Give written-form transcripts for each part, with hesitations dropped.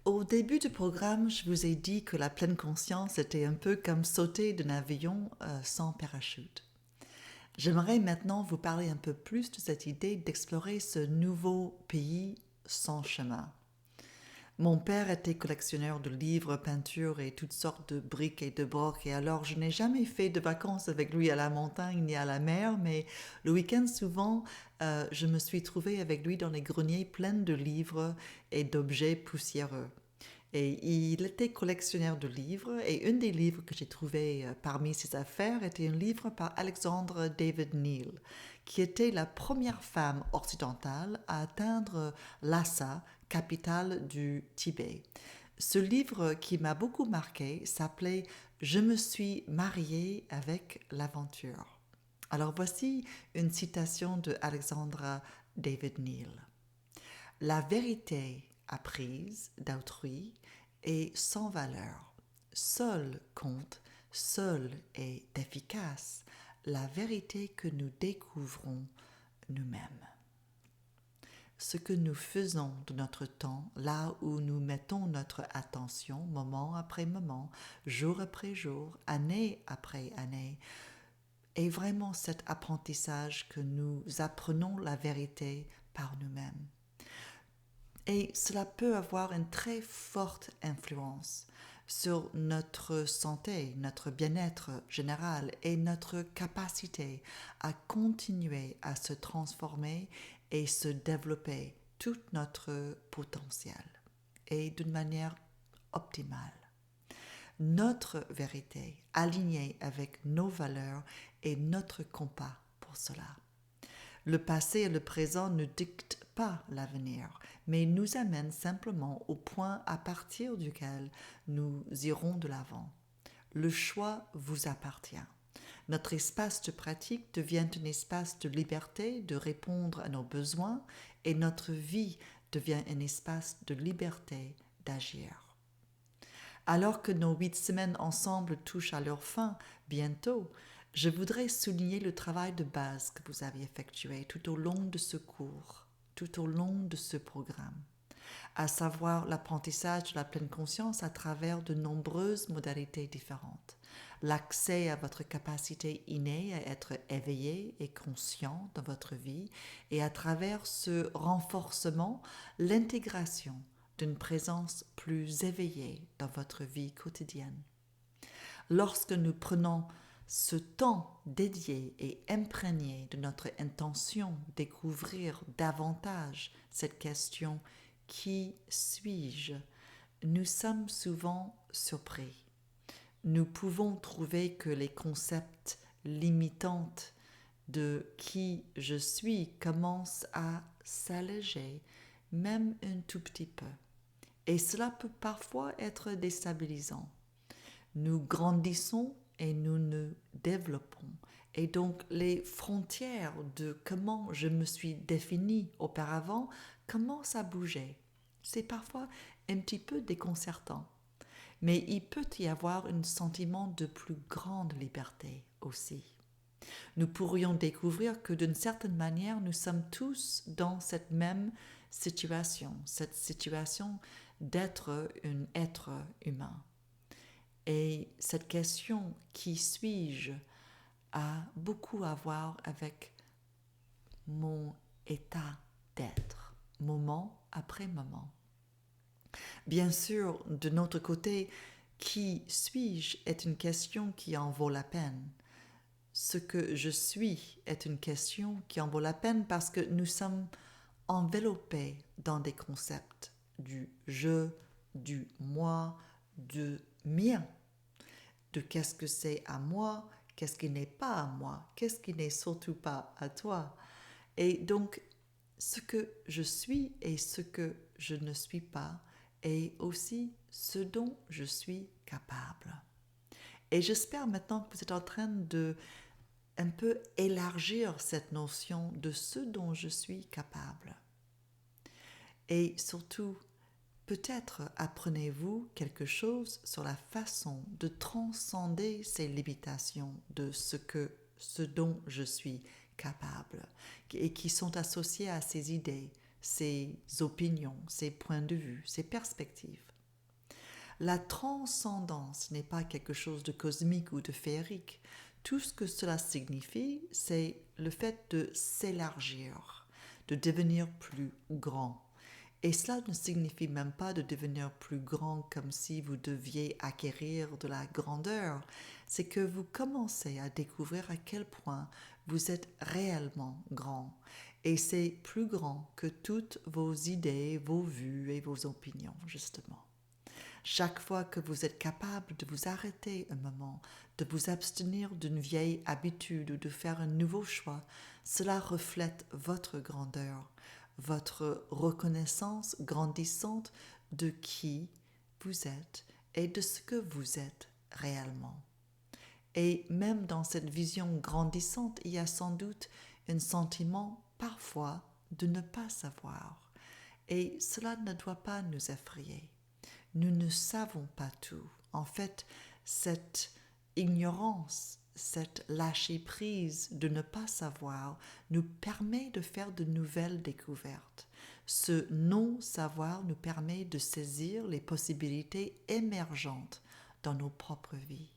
Au début du programme, je vous ai dit que la pleine conscience était un peu comme sauter d'un avion sans parachute. J'aimerais maintenant vous parler un peu plus de cette idée d'explorer ce nouveau pays sans chemin. Mon père était collectionneur de livres, peintures et toutes sortes de briques et de brocs, et alors je n'ai jamais fait de vacances avec lui à la montagne ni à la mer, mais le week-end souvent je me suis trouvée avec lui dans les greniers pleins de livres et d'objets poussiéreux. Et il était collectionneur de livres, et un des livres que j'ai trouvé parmi ses affaires était un livre par Alexandre David Neal, qui était la première femme occidentale à atteindre Lhasa, capitale du Tibet. Ce livre qui m'a beaucoup marqué s'appelait Je me suis mariée avec l'aventure. Alors voici une citation de Alexandra David Neal. La vérité apprise d'autrui est sans valeur. Seule compte, seule est efficace la vérité que nous découvrons nous-mêmes. Ce que nous faisons de notre temps, là où nous mettons notre attention, moment après moment, jour après jour, année après année, est vraiment cet apprentissage que nous apprenons la vérité par nous-mêmes. Et cela peut avoir une très forte influence sur notre santé, notre bien-être général et notre capacité à continuer à se transformer et se développer tout notre potentiel et d'une manière optimale. Notre vérité alignée avec nos valeurs est notre compas pour cela. Le passé et le présent ne dictent pas l'avenir, mais nous amènent simplement au point à partir duquel nous irons de l'avant. Le choix vous appartient. Notre espace de pratique devient un espace de liberté de répondre à nos besoins et notre vie devient un espace de liberté d'agir. Alors que nos 8 semaines ensemble touchent à leur fin bientôt, je voudrais souligner le travail de base que vous avez effectué tout au long de ce cours, tout au long de ce programme, à savoir l'apprentissage de la pleine conscience à travers de nombreuses modalités différentes, l'accès à votre capacité innée à être éveillé et conscient dans votre vie et à travers ce renforcement, l'intégration d'une présence plus éveillée dans votre vie quotidienne. Lorsque nous prenons ce temps dédié et imprégné de notre intention découvrir davantage cette question qui suis-je, nous sommes souvent surpris. Nous pouvons trouver que les concepts limitants de qui je suis commencent à s'alléger, même un tout petit peu. Et cela peut parfois être déstabilisant. Nous grandissons et nous nous développons. Et donc les frontières de comment je me suis définie auparavant commencent à bouger. C'est parfois un petit peu déconcertant. Mais il peut y avoir un sentiment de plus grande liberté aussi. Nous pourrions découvrir que d'une certaine manière, nous sommes tous dans cette même situation, cette situation d'être un être humain. Et cette question « qui suis-je » a beaucoup à voir avec mon état d'être, moment après moment. Bien sûr, de notre côté, qui suis-je est une question qui en vaut la peine. Ce que je suis est une question qui en vaut la peine parce que nous sommes enveloppés dans des concepts du je, du moi, du mien, de qu'est-ce que c'est à moi, qu'est-ce qui n'est pas à moi, qu'est-ce qui n'est surtout pas à toi. Et donc, ce que je suis et ce que je ne suis pas est aussi ce dont je suis capable. Et j'espère maintenant que vous êtes en train de un peu élargir cette notion de ce dont je suis capable. Et surtout, peut-être apprenez-vous quelque chose sur la façon de transcender ces limitations de ce dont je suis capable et qui sont associées à ces idées, ces opinions, ces points de vue, ces perspectives. La transcendance n'est pas quelque chose de cosmique ou de féerique. Tout ce que cela signifie, c'est le fait de s'élargir, de devenir plus grand. Et cela ne signifie même pas de devenir plus grand comme si vous deviez acquérir de la grandeur. C'est que vous commencez à découvrir à quel point vous êtes réellement grand. Et c'est plus grand que toutes vos idées, vos vues et vos opinions, justement. Chaque fois que vous êtes capable de vous arrêter un moment, de vous abstenir d'une vieille habitude ou de faire un nouveau choix, cela reflète votre grandeur, votre reconnaissance grandissante de qui vous êtes et de ce que vous êtes réellement. Et même dans cette vision grandissante, il y a sans doute un sentiment parfois de ne pas savoir. Et cela ne doit pas nous effrayer. Nous ne savons pas tout. En fait, cette ignorance, cette lâcher-prise de ne pas savoir nous permet de faire de nouvelles découvertes. Ce non-savoir nous permet de saisir les possibilités émergentes dans nos propres vies.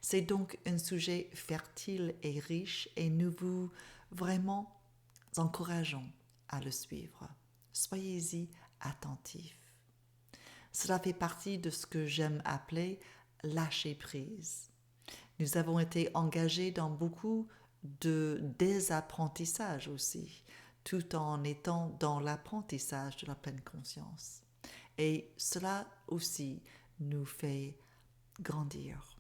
C'est donc un sujet fertile et riche et nous vous vraiment encourageons à le suivre. Soyez-y attentifs. Cela fait partie de ce que j'aime appeler lâcher prise. Nous avons été engagés dans beaucoup de désapprentissages aussi, tout en étant dans l'apprentissage de la pleine conscience. Et cela aussi nous fait grandir.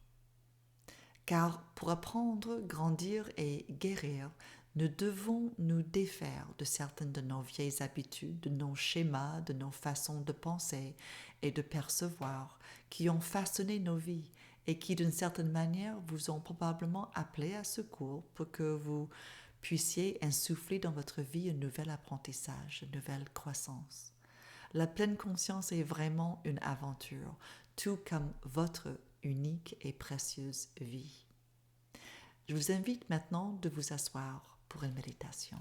Car pour apprendre, grandir et guérir, nous devons nous défaire de certaines de nos vieilles habitudes, de nos schémas, de nos façons de penser et de percevoir qui ont façonné nos vies et qui d'une certaine manière vous ont probablement appelé à secours pour que vous puissiez insuffler dans votre vie un nouvel apprentissage, une nouvelle croissance. La pleine conscience est vraiment une aventure, tout comme votre unique et précieuse vie. Je vous invite maintenant de vous asseoir pour une méditation.